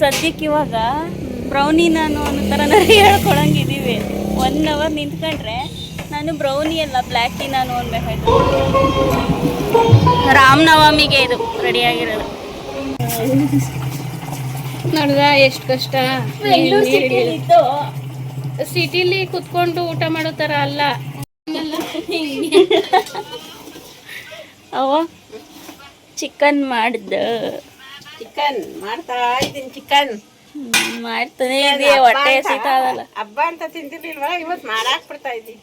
ಸದ್ಯಕ್ಕೆ ಇವಾಗ ಬ್ರೌನಿ ನಾನು ಅನ್ನೋ ಥರ ಹೇಳ್ಕೊಳಂಗಿದ್ದೀವಿ. 1 ಅವರ್ ನಿಂತ್ಕೊಂಡ್ರೆ ನಾನು ಬ್ರೌನಿ ಅಲ್ಲ ಬ್ಲ್ಯಾಕ್ ಟೀ ನಾನು ಅನ್ಬೇಕಾಯ್ತು. ರಾಮನವಮಿಗೆ ಇದು ರೆಡಿಯಾಗಿರೋದು. ನೋಡ್ದ ಎಷ್ಟು ಕಷ್ಟ. ಸಿಟಿಲಿ ಕುತ್ಕೊಂಡು ಊಟ ಮಾಡೋ ಥರ ಅಲ್ಲ. ಅವ ಚಿಕನ್ ಮಾಡ್ತಾ ಇದ್ದೀನಿ. ಚಿಕನ್ ಮಾಡ್ತಾನೆ ಇದೆಯಾ, ಹೊಟ್ಟೆ ಹಸಿತಾದಲ್ಲ. ಹಬ್ಬ ಅಂತ ತಿಂತಿರ್ಲಿಲ್ವಾ, ಇವತ್ತು ಮಾಡಾಕ್ಬಿಡ್ತಾ ಇದ್ದೀನಿ.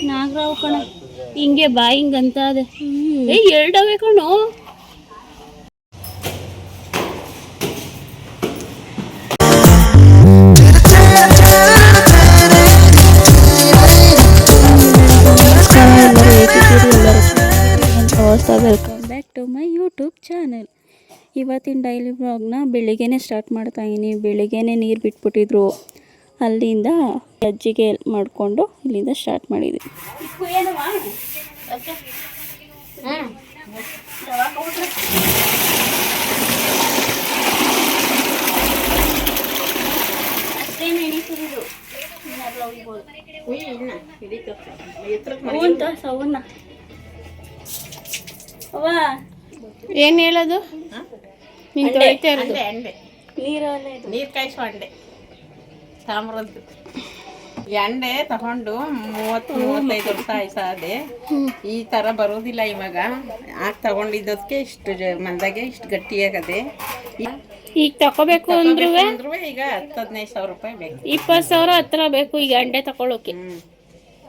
ನಾಗರಾವ್ ಕಣ ಹಿಂಗೆ ಬಾ ಹಿಂಗಂತ ಅದೇ. ಎರಡವೇ ಕಣು. Welcome back to my YouTube channel. ಇವತ್ತಿನ ಡೈಲಿ ವ್ಲಾಗ್ನ ಬೆಳಿಗ್ಗೆನೇ ಸ್ಟಾರ್ಟ್ ಮಾಡ್ತಾಯಿದ್ದೀನಿ. ಬೆಳಿಗ್ಗೆನೇ ನೀರು ಬಿಟ್ಬಿಟ್ಟಿದ್ರು, ಅಲ್ಲಿಂದ ಅಜ್ಜಿಗೆ ಹೆಲ್ಪ್ ಮಾಡಿಕೊಂಡು ಇಲ್ಲಿಂದ ಸ್ಟಾರ್ಟ್ ಮಾಡಿದ್ವಿ. ಏನು ಹೇಳೋದು? ನೀರು ಕಾಯಿಸೋ ಅಂಡೆ ತಾಮ್ರದ್ದು ಎಂಡೆ ತಗೊಂಡು 30-35 ವರ್ಷ ಆಯ್ಸದೆ. ಈ ಥರ ಬರೋದಿಲ್ಲ ಇವಾಗ. ಆಗ ತಗೊಂಡಿದ್ದಕ್ಕೆ ಇಷ್ಟು ಮಂದಾಗೆ ಇಷ್ಟು ಗಟ್ಟಿಯಾಗದೆ. ಈಗ ತಗೋಬೇಕು ಅಂದ್ರೂ ಈಗ 10-15 ಸಾವಿರ ರೂಪಾಯಿ ಬೇಕು. 20,000 ಹತ್ರ ಬೇಕು ಈಗ ಅಂಡೆ ತಗೊಳ್ಳೋಕೆ.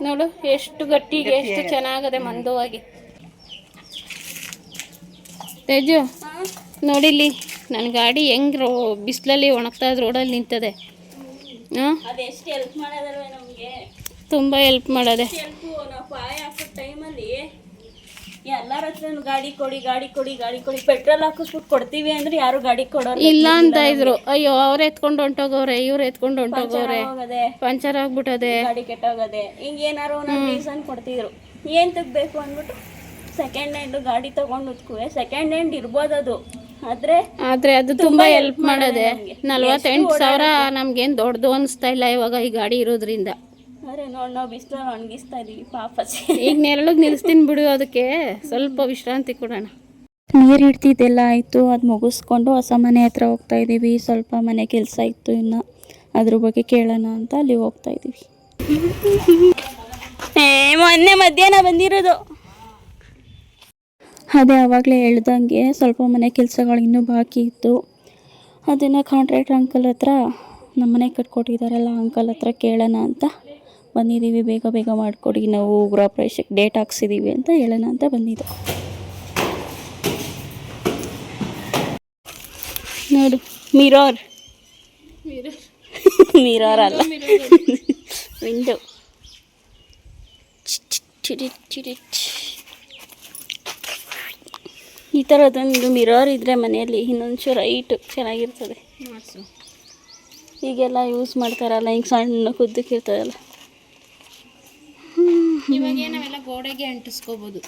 ನೋಡು ಎಷ್ಟು ಗಟ್ಟಿಗೆ, ಎಷ್ಟು ಚೆನ್ನಾಗದೆ ಮಂದವಾಗಿ. ತೇಜು ನೋಡಿಲ್ಲಿ ನನ್ನ ಗಾಡಿ ಹೆಂಗ್ ಬಿಸಿಲಲ್ಲಿ ಒಣಗ್ತಾ ರೋಡಲ್ಲಿ ನಿಂತದೆ. ಅದೆಷ್ಟು ಹೆಲ್ಪ್ ಮಾಡೋದಲ್ವೇ ನಮಗೆ, ತುಂಬ ಹೆಲ್ಪ್ ಮಾಡೋದೆ. ನಾವು ಪಾಯ ಹಾಕೋ ಟೈಮಲ್ಲಿ ಎಲ್ಲರ ಹತ್ರ ಗಾಡಿ ಕೊಡಿ ಪೆಟ್ರೋಲ್ ಹಾಕಿಸ್ಬಿಟ್ಟು ಕೊಡ್ತೀವಿ ಅಂದ್ರೆ ಯಾರು ಗಾಡಿ ಕೊಡೋರು ಇಲ್ಲ ಅಂತ ಇದ್ರು. ಅಯ್ಯೋ ಅವ್ರು ಎತ್ಕೊಂಡು ಹೊಂಟೋಗವ್ರೆ, ಇವ್ರು ಎತ್ಕೊಂಡು ಹೊಂಟೋಗವ್ರೆ, ಪಂಚರ್ ಆಗ್ಬಿಟ್ಟದೆ, ಗಾಡಿ ಕೆಟ್ಟೋಗದೆ, ಹಿಂಗೆ ಏನಾರು ಒಂದು ರೀಸನ್ ಕೊಡ್ತಿದ್ರು. ಏನು ತೆಗ್ಬೇಕು ಅಂದ್ಬಿಟ್ಟು ಸೆಕೆಂಡ್ ಹ್ಯಾಂಡ್ ಗಾಡಿ ತಗೊಂಡು ಉತ್ಕುವೆ. ಸೆಕೆಂಡ್ ಹ್ಯಾಂಡ್ ಇರ್ಬೋದು ಅದು, ಆದ್ರೆ ಅದು ತುಂಬಾ ಹೆಲ್ಪ್ ಮಾಡೋದೆ. 48,000 ನಮ್ಗೇನು ದೊಡ್ಡದು ಅನಿಸ್ತಾ ಇಲ್ಲ ಇವಾಗ ಈ ಗಾಡಿ ಇರೋದ್ರಿಂದ. ಅರೆ ನೋಡಿ, ನಾವು ಬಿಸಿಲಲ್ಲಿ ಒಣಗಿಸ್ತಾ ಇದೀವಿ ಪಾಪ. ಈಗ ನೆರಳಿಗೆ ನಿಲ್ಲಿಸ್ತೀನಿ ಬಿಡು, ಅದಕ್ಕೆ ಸ್ವಲ್ಪ ವಿಶ್ರಾಂತಿ ಕೊಡೋಣ. ನೀರು ಇಡ್ತಿದ್ದೆಲ್ಲ ಆಯಿತು, ಅದು ಮುಗಿಸ್ಕೊಂಡು ಹೊಸ ಮನೆ ಹತ್ರ ಹೋಗ್ತಾ ಇದ್ದೀವಿ. ಸ್ವಲ್ಪ ಮನೆ ಕೆಲಸ ಇತ್ತು, ಇನ್ನು ಅದ್ರ ಬಗ್ಗೆ ಕೇಳೋಣ ಅಂತ ಅಲ್ಲಿ ಹೋಗ್ತಾ ಇದ್ದೀವಿ. ಮೊನ್ನೆ ಮಧ್ಯಾಹ್ನ ಬಂದಿರೋದು. ಅದೇ ಆವಾಗಲೇ ಹೇಳ್ದಂಗೆ ಸ್ವಲ್ಪ ಮನೆ ಕೆಲಸಗಳು ಇನ್ನೂ ಬಾಕಿ ಇತ್ತು. ಅದನ್ನು ಕಾಂಟ್ರಾಕ್ಟರ್ ಅಂಕಲ್ ಹತ್ರ, ನಮ್ಮ ಮನೆ ಕಟ್ಕೊಟ್ಟಿದ್ದಾರಲ್ಲ ಅಂಕಲ್ ಹತ್ರ ಕೇಳೋಣ ಅಂತ ಬಂದಿದ್ದೀವಿ. ಬೇಗ ಮಾಡಿಕೊಡಿ, ನಾವು ಗೃಹ ಪ್ರವೇಶಕ್ಕೆ ಡೇಟ್ ಹಾಕ್ಸಿದ್ದೀವಿ ಅಂತ ಹೇಳೋಣ ಅಂತ ಬಂದಿದ್ದು. ನೋಡು ಮಿರರ್ ಅಲ್ಲ, ವಿಂಡೋ. ಈ ಥರದೊಂದು ಮಿರರ್ ಇದ್ದರೆ ಮನೆಯಲ್ಲಿ ಇನ್ನೊಂಚೂರು ಹೈಟು ಚೆನ್ನಾಗಿರ್ತದೆ. ಈಗೆಲ್ಲ ಯೂಸ್ ಮಾಡ್ತಾರಲ್ಲ, ಹಿಂಗೆ ಸಣ್ಣ ಕುದ್ದಕ್ಕಿರ್ತದಲ್ಲ. ಇವಾಗ ನಾವೆಲ್ಲ ಗೋಡೆಗೆ ಅಂಟಿಸ್ಕೋಬೋದು.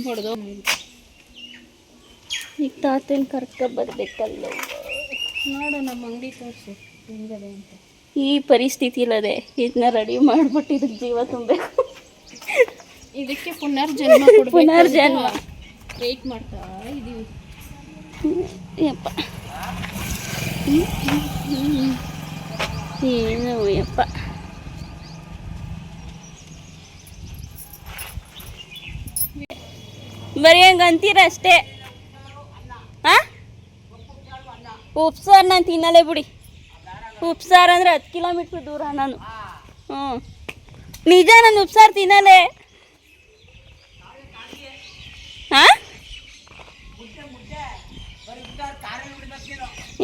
ಹೊಡೆದು ಈಗ ತಾತೇನು ಕರ್ಕೊಂಡು ಬರಬೇಕಲ್ಲ. ನೋಡು ನಮ್ಮ ಅಂಗಡಿ ತೋರಿಸು ಹೆಂಗದೆ ಅಂತ. ಈ ಪರಿಸ್ಥಿತಿ ಇಲ್ಲದೆ ಇದನ್ನ ರೆಡಿ ಮಾಡಿಬಿಟ್ಟು ಇದಕ್ಕೆ ಜೀವ ತುಂಬಬೇಕು. ಇದಕ್ಕೆ ಪುನರ್ಜನ್ಮ ವೆಯ್ಟ್ ಮಾಡ್ತಾ ಇದ್ದೀವಿ. ಯಪ್ಪ ಏನು ಯಪ್ಪ. ಬರೀ ಹಂಗೆ ಅಂತೀರ ಅಷ್ಟೇ. ಹಾಂ, ಉಪ್ಸಾರು ನಾನು ತಿನ್ನಲೇ ಬಿಡಿ. ಉಪ್ಸಾರು ಅಂದರೆ 10 ಕಿಲೋಮೀಟ್ರ್ ದೂರ ನಾನು. ನಿಜ, ನಾನು ಉಪ್ಸಾರು ತಿನ್ನಲೇ. ಹಾಂ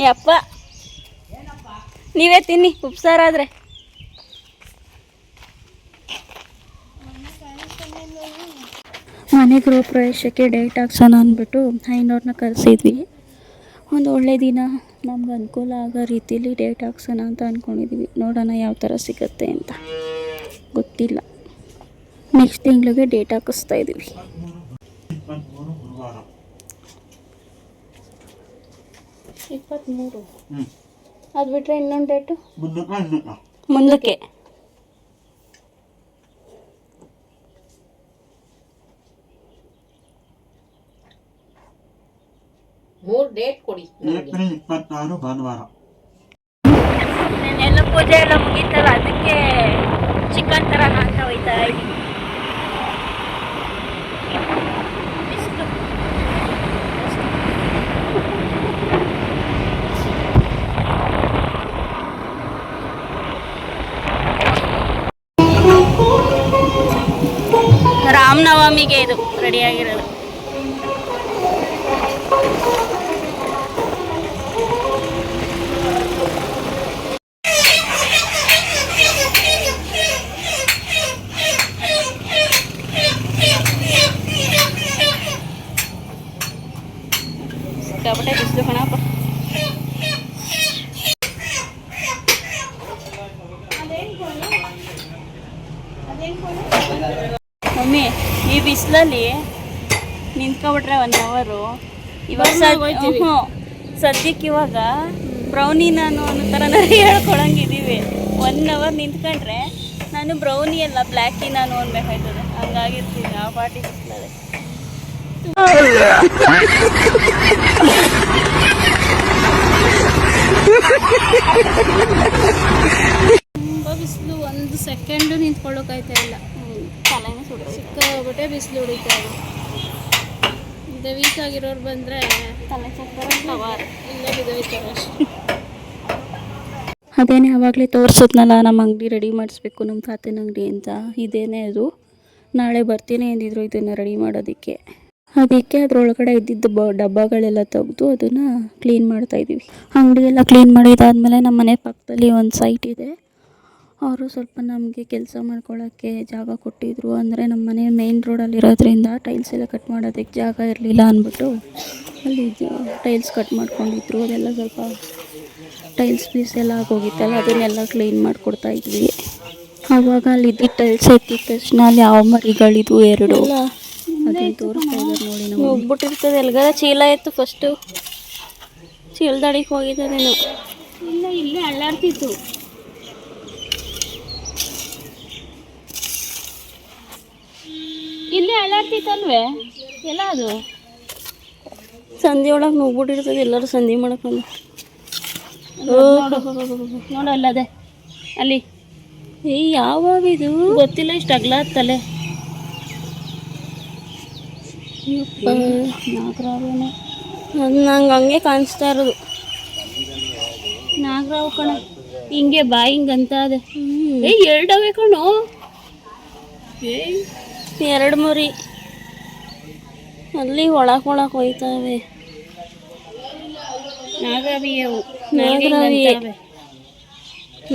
ಯಪ್ಪ, ನೀವೇ ತಿನ್ನಿ ಉಪ್ಸಾರಾದರೆ. ಮನೆ ಗೃಹ ಪ್ರವೇಶಕ್ಕೆ ಡೇಟ್ ಹಾಕ್ಸೋಣ ಅಂದ್ಬಿಟ್ಟು ಐನೋರನ್ನ ಕರೆಸಿದ್ವಿ. ಒಂದು ಒಳ್ಳೆ ದಿನ ನಮ್ಗೆ ಅನುಕೂಲ ಆಗೋ ರೀತಿಯಲ್ಲಿ ಡೇಟ್ ಹಾಕ್ಸೋಣ ಅಂತ ಅಂದ್ಕೊಂಡಿದ್ವಿ. ನೋಡೋಣ ಯಾವ ಥರ ಸಿಗುತ್ತೆ ಅಂತ, ಗೊತ್ತಿಲ್ಲ. ನೆಕ್ಸ್ಟ್ ತಿಂಗಳಿಗೆ ಡೇಟ್ ಹಾಕಿಸ್ತಾ ಇದ್ದೀವಿ. 23. ಹ್ಞೂ ಅದು ಬಿಟ್ಟರೆ ಇನ್ನೊಂದು ಡೇಟು ಮುನ್ನೂರ ಮುಂದಕ್ಕೆ ಏಪ್ರಿಲ್ 26 ಭಾನುವಾರ. ಎಲ್ಲ ಪೂಜೆ ಎಲ್ಲ ಮುಗೀತಲ್ಲ, ಅದಕ್ಕೆ ಚಿಕನ್ ಥರ ಹಾಕ ಹೋಯ್ತಾ ಇದ್ದೀನಿ. ರಾಮನವಮಿಗೆ ಇದು ರೆಡಿಯಾಗಿರೋದು. ಸಿಕ್ಕಾಪಟ್ಟೆ ಬಿಸಿಲು ಕಣಪ್ಪ. ಮಮ್ಮಿ, ಈ ಬಿಸಿಲಲ್ಲಿ ನಿಂತ್ಕೊಬಿಟ್ರೆ 1 ಅವರು ಇವಾಗ ಸದ್ಯಕ್ಕೆ ಇವಾಗ ಬ್ರೌನಿ ನಾನು ಅನ್ನೋ ಥರ ಹೇಳ್ಕೊಳಂಗಿದ್ದೀವಿ. 1 ಅವರ್ ನಿಂತ್ಕೊಂಡ್ರೆ ನಾನು ಬ್ರೌನಿ ಅಲ್ಲ ಬ್ಲ್ಯಾಕಿ ನಾನು ಅನ್ಬೇಕಾಯ್ತದೆ. ಹಂಗಾಗಿರ್ತೀನಿ ಆ ಪಾರ್ಟಿ ಬಿಸಿಲಲ್ಲಿ. ತುಂಬ ಬಿಸಿಲು, 1 ಸೆಕೆಂಡು ನಿಂತ್ಕೊಳ್ಳೋಕಾಯ್ತಾ ಇಲ್ಲ. ತಲೆನೇ ಸುಡ್ತದೆ. ಸಿಕ್ಕಾಬಿಟ್ಟೆ ಬಿಸಿಲು ಹೊಡಿತಾ ಇದೆ. ಇದು ವೀಕ್ ಆಗಿರೋರು ಬಂದರೆ ತಲೆ ಚಕ್ಕರ ಇಲ್ಲೇ ಬಿದ್ದೋಯ್ತಾರೆ ಅಷ್ಟೇ. ಅದೇನೇ ಆವಾಗಲೇ ತೋರಿಸಿದ್ನಲ್ಲ, ನಮ್ಮ ಅಂಗಡಿ ರೆಡಿ ಮಾಡಿಸ್ಬೇಕು, ನಮ್ಮ ತಾತನ ಅಂಗಡಿ ಅಂತ. ಇದೇನೇ ಅದು. ನಾಳೆ ಬರ್ತೀನಿ ಅಂದಿದ್ರು ಇದನ್ನು ರೆಡಿ ಮಾಡೋದಕ್ಕೆ. ಅದಕ್ಕೆ ಅದರೊಳಗಡೆ ಇದ್ದಿದ್ದು ಡಬ್ಬಗಳೆಲ್ಲ ತೆಗೆದು ಅದನ್ನು ಕ್ಲೀನ್ ಮಾಡ್ತಾಯಿದ್ದೀವಿ. ಅಂಗಡಿ ಎಲ್ಲ ಕ್ಲೀನ್ ಮಾಡಿದಾದ್ಮೇಲೆ ನಮ್ಮ ಮನೆ ಪಕ್ಕದಲ್ಲಿ ಒಂದು ಸೈಟ್ ಇದೆ. ಅವರು ಸ್ವಲ್ಪ ನಮಗೆ ಕೆಲಸ ಮಾಡ್ಕೊಳ್ಳೋಕ್ಕೆ ಜಾಗ ಕೊಟ್ಟಿದ್ದರು. ಅಂದರೆ ನಮ್ಮ ಮನೆ ಮೇನ್ ರೋಡಲ್ಲಿರೋದ್ರಿಂದ ಟೈಲ್ಸ್ ಎಲ್ಲ ಕಟ್ ಮಾಡೋದಕ್ಕೆ ಜಾಗ ಇರಲಿಲ್ಲ ಅಂದ್ಬಿಟ್ಟು ಅಲ್ಲಿ ಟೈಲ್ಸ್ ಕಟ್ ಮಾಡ್ಕೊಂಡಿದ್ರು. ಅದೆಲ್ಲ ಸ್ವಲ್ಪ ಟೈಲ್ಸ್ ಪೀಸ್ ಎಲ್ಲ ಆಗೋಗಿತ್ತಲ್ಲ, ಅದನ್ನೆಲ್ಲ ಕ್ಲೀನ್ ಮಾಡಿಕೊಡ್ತಾ ಇದ್ವಿ. ಆವಾಗ ಅಲ್ಲಿದ್ದು ಟೈಲ್ಸ್ ಎತ್ತಿದ ತಕ್ಷಣ ಅಲ್ಲಿ ಯಾವ ಮರಿಗಳಿದ್ವು 2 ಅದನ್ನು ತೋರಿಸ್ತಾ ಇದ್ದಾರೆ ನೋಡಿ. ನಾವು ಹೋಗ್ಬಿಟ್ಟಿರ್ತದೆ ಎಲ್ಗಾರ ಚೀಲ ಎತ್ತು ಫಸ್ಟು. ಚೀಲದಡಿಗೆ ಹೋಗಿದ್ದದೇನು ಇಲ್ಲ, ಇಲ್ಲೇ ಅಳ್ಳಾಡ್ತಿತ್ತು. ಇಲ್ಲೇ ಅಳ್ಳಾಡ್ತಿತ್ತಲ್ವೇ ಎಲ್ಲ ಅದು. ಸಂಧಿ ಒಳಗೆ ನುಗ್ಬಿಟ್ಟಿರ್ತದೆ. ಎಲ್ಲರೂ ಸಂಧಿ ಮಾಡ್ಕೊಂಡು ನೋಡಲ್ಲದೆ ಅಲ್ಲಿ. ಯಾವಾಗ ಇದು ಗೊತ್ತಿಲ್ಲ, ಇಷ್ಟು ಅಗಲ ತಲೆ. ನಾಗರಾವನೇ ನಂಗೆ ಹಂಗೆ ಕಾಣಿಸ್ತಾ ಇರೋದು. ನಾಗರಾವ್ ಕಣ, ಹಿಂಗೆ ಬಾಯಿ ಹಿಂಗಂತ ಅದೇ. 2 ಅವೇ ಕಣು. 2 ಮರಿ ಅಲ್ಲಿ ಒಳಗೆ ಹೋಯ್ತಾವೆ. ನಾಗರಾವಿಯವು.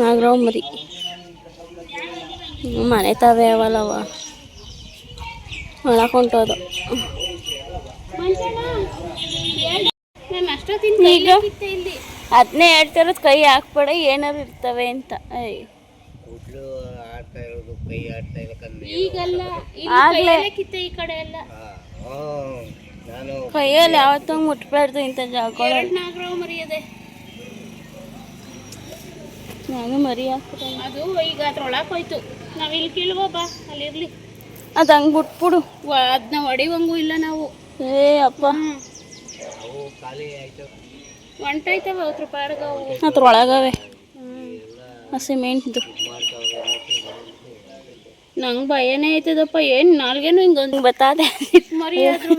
ನಾಗರಾವ್ ಮರಿ ಮನೆ ತಾವೆ ಅವಲ್ಲವ ಒಳಗೆ ಹೊಂಟೋದು. ಈಗ ಅದನ್ನೇ ಹೇಳ್ತಿರೋದು, ಕೈ ಹಾಕ್ಬೇಡ ಏನಾರು ಇರ್ತವೆ ಅಂತ. ಈಗಲ್ಲ, ಕಿತ್ತೆ ಈ ಕಡೆ ಎಲ್ಲ ಕೈಯಲ್ಲಿ ಯಾವತ್ತೂ ಮುಟ್ಬಾರ್ದು ಇಂಥ ಜಾಗಗಳು. ನಾಗರಾವ್ ಮರಿಯದೆ. ನಾನು ಮರಿ ಹಾಕ್ಬಿಡ. ಅದು ಈಗ ಅದ್ರೊಳಗೆ ಹೋಯ್ತು. ನಾವು ಇಲ್ಲಿ ಕೀಳ್ಗೋ ಬಾ, ಅಲ್ಲಿರ್ಲಿ. ಅದು ಹಂಗೆ ಬಿಟ್ಬಿಡು. ಅದನ್ನ ಹೊಡಿವಂಗೂ ಇಲ್ಲ ನಾವು. ಅಪ್ಪ ಹೊಂಟೈತವ ಅವ್ರ ಪಾಡ್ಗವು. ಅದ್ರೊಳಗವೆ ಸಿಮೆಂಟ್ದು. ನಂಗೆ ಭಯನೇ ಆಯ್ತದಪ್ಪ. ಏನು ನಾಲ್ಗೇನು ಹಿಂಗೊಂದು ಬತ್ತಾದೆ ಮರಿ ಆದ್ರೂ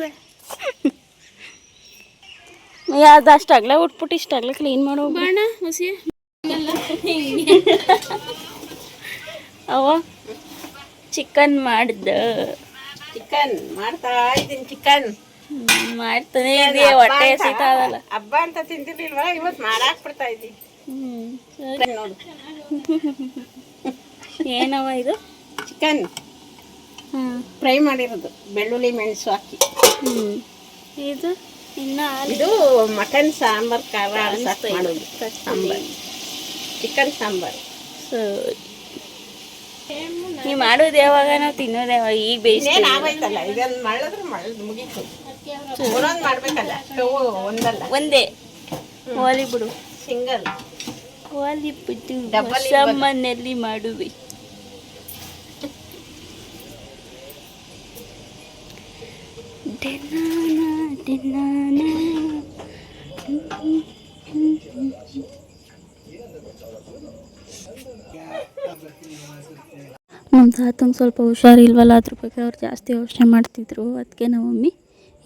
ಅದು ಅಷ್ಟಾಗಲೇ ಉಟ್ಬಿಟ್ಟು ಇಷ್ಟಾಗಲೇ ಕ್ಲೀನ್ ಮಾಡೋ ಬಾಣ ಹಸಿ ಅವ ಚಿಕನ್ ಮಾಡ್ದ. ಚಿಕನ್ ಮಾಡ್ತಾ ಇದ್ದೀನಿ. ಚಿಕನ್ ಮಾಡ್ತಾನೆ ಇದೆ, ಹೊಟ್ಟೆ ಹಸಿತಾವಲ್ಲ. ಹಬ್ಬ ಅಂತ ತಿಂತಿರ್ಲಿಲ್ವಾ, ಇವತ್ತು ಮಾಡಾಕ್ಬಿಡ್ತಾ ಇದ್ದೀನಿ. ನೋಡು ಏನವ ಇದು? ಚಿಕನ್ ಫ್ರೈ ಮಾಡಿರೋದು, ಬೆಳ್ಳುಳ್ಳಿ ಮೆಣಸು ಹಾಕಿ. ಇದು ಇದು ಮಟನ್ ಸಾಂಬಾರ್ ಖಾರ ಮಾಡೋದು. ಸಾಂಬಾರ್, ಚಿಕನ್ ಸಾಂಬಾರ್. ನೀವು ಮಾಡೋದು ಯಾವಾಗ, ನಾವು ತಿನ್ನೋದು ಯಾವಾಗ? ಈಗ ಬೇಯಿಸ್ತೀವಿ. ಆಗೋಯ್ತಲ್ಲ, ಇದನ್ನು ಮಾಡಿದ್ರೆ ಮುಗೀತು. ಒಂದೊಂದು ಮಾಡ್ಬೇಕಲ್ಲ, ಒಂದಲ್ಲ ಒಂದೇ. ಹೋಲಿ ಬಿಡು, ಸಿಂಗಲ್ ಹೋಲಿ ಬಿಟ್ಟು Double ಹೊಸ ಮನೆಯಲ್ಲಿ ಮಾಡುವೆ. ನಮ್ಮ ತಾತಂಗೆ ಸ್ವಲ್ಪ ಹುಷಾರಿಲ್ವಲ್ಲ, ಅದ್ರ ಬಗ್ಗೆ ಅವ್ರು ಜಾಸ್ತಿ ಯೋಚನೆ ಮಾಡ್ತಿದ್ರು. ಅದಕ್ಕೆ ನಮ್ಮ ಮಮ್ಮಿ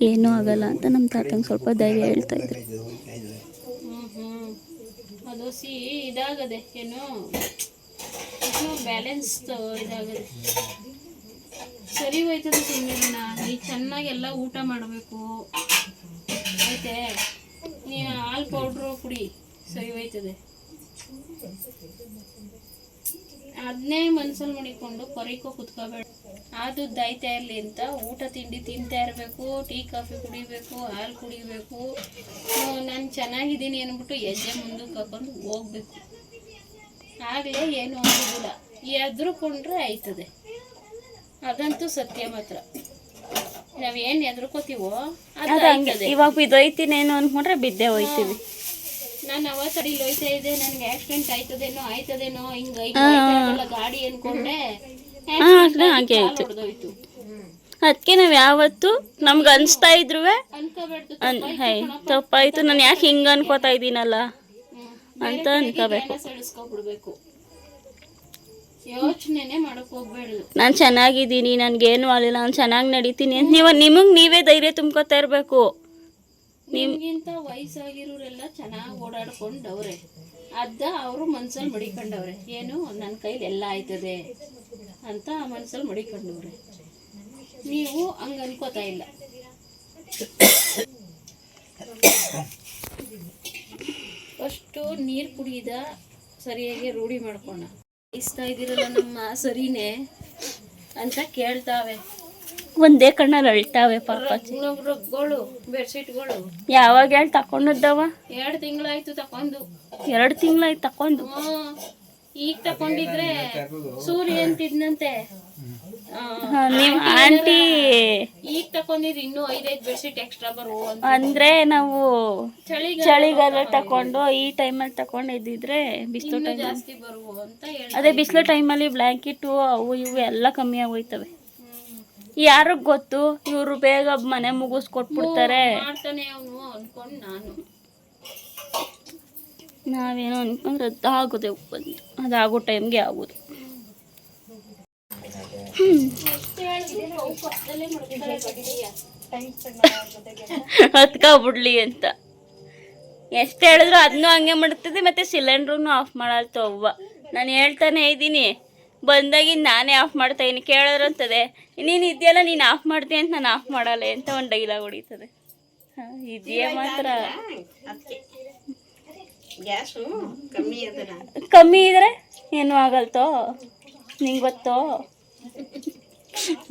ಏನೂ ಆಗಲ್ಲ ಅಂತ ನಮ್ಮ ತಾತಂಗೆ ಸ್ವಲ್ಪ ಧೈರ್ಯ ಹೇಳ್ತಾಯಿದ್ರು. ಅದು ಇದಾಗದೆ ಏನು ಬ್ಯಾಲೆನ್ಸ್ ಇದಾಗದೆ ಸರಿ ಹೋಯ್ತದೆ. ಸುಮ್ಮನೆ ನೀ ಚೆನ್ನಾಗೆಲ್ಲ ಊಟ ಮಾಡಬೇಕು ಐತೆ. ನೀ ಹಾಲು ಪೌಡ್ರು ಕುಡಿ, ಸರಿ ಹೋಯ್ತದೆ. ಅದನ್ನೇ ಮನ್ಸಲ್ಲಿ ಮಾಡಿಕೊಂಡು ಕೊರಿಕೋ ಕುತ್ಕೋಬೇಡ. ಅದು ದೈತಾ ಇರಲಿ ಅಂತ ಊಟ ತಿಂಡಿ ತಿಂತಾ ಇರಬೇಕು, ಟೀ ಕಾಫಿ ಕುಡಿಬೇಕು, ಹಾಲು ಕುಡಿಬೇಕು. ನಾನು ಚೆನ್ನಾಗಿದ್ದೀನಿ ಅಂದ್ಬಿಟ್ಟು ಹೆಜ್ಜೆ ಮುಂದಕ್ಕೆ ಹಾಕೊಂಡು ಹೋಗ್ಬೇಕು. ಆಗಲೇ ಏನು ಆಗೋದಿಲ್ಲ. ಎದ್ರುಕೊಂಡ್ರೆ ಆಯ್ತದೆ, ಅದಂತೂ ಸತ್ಯ ಮಾತ್ರ. ನಾವೇನು ಎದ್ರುಕೋತೀವೋ ಅದು ಆಯ್ತದೆ. ಇವಾಗ ಬಿದ್ದೋಯ್ತೀನೇನೋ ಅಂದ್ಕೊಂಡ್ರೆ ಬಿದ್ದೇ ಹೋಯ್ತೀವಿ. ನಾನು ಅವತ್ತು ಅಡಿಲಿ ಹೋಯ್ತಾ ಇದ್ದೆ, ನನಗೆ ಆಕ್ಸಿಡೆಂಟ್ ಆಯ್ತದೇನೋ ಹಿಂಗೆ ಗಾಡಿ ಅನ್ಕೊಂಡೆ, ಹಾಗೆ ಆಯ್ತು. ಹೊಡೆದೋಯ್ತು. ಅದಕ್ಕೆ ನಾವು ಯಾವತ್ತು ನಮ್ಗೆ ಅನಿಸ್ತಾ ಇದ್ರು ಅನ್ಕೋಬಾರ್ದು ತಪ್ಪಾಯ್ತು, ನಾನು ಯಾಕೆ ಹಿಂಗೆ ಅನ್ಕೋತಾ ಇದ್ದೀನಲ್ಲ ಅಂತ ಅನ್ಕೋಬೇಕು. ಸೆಳಿಸ್ಕೊಬಿಡ್ಬೇಕು, ಯೋಚನೆನೇ ಮಾಡಕ್ ಹೋಗ್ಬೇಡ್ದು. ನಾನು ಚೆನ್ನಾಗಿದ್ದೀನಿ, ನನಗೇನು ಆಗಲಿಲ್ಲ, ನಾನು ಚೆನ್ನಾಗಿ ನಡೀತೀನಿ ಅಂತ ನಿಮಗೆ ನೀವೇ ಧೈರ್ಯ ತುಂಬ್ಕೋತಾ ಇರಬೇಕು. ನಿಮ್ಗಿಂತ ವಯಸ್ಸಾಗಿರೋರೆಲ್ಲ ಚೆನ್ನಾಗಿ ಓಡಾಡ್ಕೊಂಡವ್ರೆ, ಅವರು ಮನ್ಸಲ್ಲಿ ಮಡಿಕೊಂಡವ್ರೆ. ಏನು ನನ್ನ ಕೈಲಿ ಎಲ್ಲ ಆಯ್ತದೆ ಅಂತ ಮನ್ಸಲ್ಲಿ ಮಡಿಕೊಂಡವ್ರೆ. ನೀವು ಹಂಗೆ ಅನ್ಕೋತಾ ಇಲ್ಲ. ಫಸ್ಟು ನೀರು ಕುಡಿದ ಸರಿಯಾಗಿ ರೂಢಿ ಮಾಡ್ಕೋಣ. ಇಸ್ತಾ ಇದ್ದೀರಲ್ಲ ನಮ್ಮ ಸರಿನೇ ಅಂತ ಕೇಳ್ತಾವೆ. ಒಂದೇ ಕಣ್ಣಲ್ಲಿ ಅಳ್ತಾವೆ ಪಾಪ. ರಗ್ಗಳು ಬೆಡ್ಶೀಟ್ಗಳು ಯಾವಾಗ ಹೇಳಿ ತಗೊಂಡದ್ದವ? 2 ತಿಂಗಳಾಯ್ತು ತಕೊಂಡು. 2 ತಿಂಗಳಾಯ್ತು ತಕೊಂಡು. ಈಗ ತಕೊಂಡಿದ್ರೆ ಸೂರ್ಯ ಅಂತಿದ್ನಂತೆ. ನೀವು ಆಂಟಿ ಈಗ ತಕೊಂಡಿದ್ರೆ ಇನ್ನೂ 5 ಬೆಡ್ಶೀಟ್ ಎಕ್ಸ್ಟ್ರಾ ಬರುವ ಅಂದ್ರೆ ನಾವು ಚಳಿಗಾಲ ತಕೊಂಡು ಈ ಟೈಮಲ್ಲಿ ತಕೊಂಡಿದ್ದಿದ್ರೆ ಬಿಸಿಲು ಟೈಮ್ ಜಾಸ್ತಿ ಬರುವ ಅಂತ ಹೇಳಿ. ಅದೇ ಬಿಸಿಲು ಟೈಮಲ್ಲಿ ಬ್ಲ್ಯಾಂಕೆಟು ಅವು ಇವು ಎಲ್ಲ ಕಮ್ಮಿ ಆಗೋಯ್ತವೆ. ಯಾರಿಗೆ ಗೊತ್ತು, ಇವರು ಬೇಗ ಮನೆ ಮುಗಿಸ್ಕೊಟ್ಬಿಡ್ತಾರೆ. ಮಾಡ್ತಾನೆ ಅವನು ಅನ್ಕೊಂಡು ನಾವೇನೋ ಅನ್ಕೊಂಡ್ರೆ ಅದಾಗೋದೆ ಬಂದು ಅದಾಗೋ ಟೈಮ್ಗೆ ಆಗೋದು. ಹತ್ಕೊಬಿಡ್ಲಿ ಅಂತ ಎಷ್ಟು ಹೇಳಿದ್ರು ಅದನ್ನೂ ಹಂಗೆ ಮಾಡ್ತದೆ. ಮತ್ತೆ ಸಿಲಿಂಡ್ರೂ ಆಫ್ ಮಾಡಲ್ತು ಅವ್ವ. ನಾನು ಹೇಳ್ತಾನೆ ಇದ್ದೀನಿ, ಬಂದಾಗಿಂದ ನಾನೇ ಆಫ್ ಮಾಡ್ತಾ ಇದ್ದೀನಿ. ಕೇಳಿದ್ರು ಅಂತದೆ, ನೀನು ಇದೆಯಲ್ಲ ನೀನು ಆಫ್ ಮಾಡ್ತೀನಿ ಅಂತ ನಾನು ಆಫ್ ಮಾಡಲ್ಲ ಅಂತ ಒಂದು ಡೈಲಾಗ್ ಹೊಡಿತದೆ. ಇದೆಯಾ ಮಾತ್ರ ಕಮ್ಮಿ ಇದ್ರೆ ಏನು ಆಗಲ್ತೋ ನಿಂಗೆ ಗೊತ್ತೋ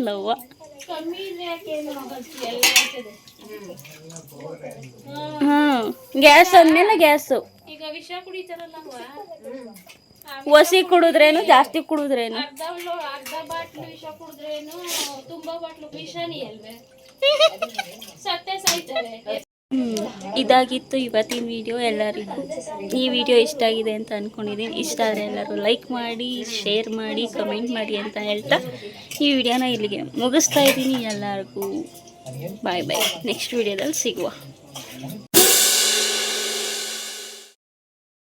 ಲವ್ವ. ಗ್ಯಾಸ್ ಅಂದ್ಮೇಲೆ ಗ್ಯಾಸು. ಈಗ ವಿಷ ಕುಡಿತಾರಲ್ಲ, ಒಸಿ ಕುಡಿದ್ರೇನು ಜಾಸ್ತಿ ಕುಡಿದ್ರೇನು, ಅರ್ಧ ಬಾಟ್ಲು ವಿಷ ಕುಡಿದ್ರೇನು ತುಂಬಾ ಬಾಟ್ಲು ವಿಷಾನಿ ಅಲ್ವೇ, ಸತ್ತೆ ಸಾಯ್ತಾರೆ. ಇದಾಗಿತ್ತು ಇವತ್ತಿನ ವಿಡಿಯೋ. ಎಲ್ಲರಿಗೂ ಈ ವಿಡಿಯೋ ಇಷ್ಟ ಆಗಿದೆ ಅಂತ ಅಂದ್ಕೊಂಡಿದ್ದೀನಿ. ಇಷ್ಟ ಆದರೆ ಎಲ್ಲರೂ ಲೈಕ್ ಮಾಡಿ, ಶೇರ್ ಮಾಡಿ, ಕಮೆಂಟ್ ಮಾಡಿ ಅಂತ ಹೇಳ್ತಾ ಈ ವಿಡಿಯೋನ ಇಲ್ಲಿಗೆ ಮುಗಿಸ್ತಾ ಇದ್ದೀನಿ. ಎಲ್ಲರಿಗೂ ಬಾಯ್ ಬಾಯ್. ನೆಕ್ಸ್ಟ್ ವಿಡಿಯೋದಲ್ಲಿ ಸಿಗುವ.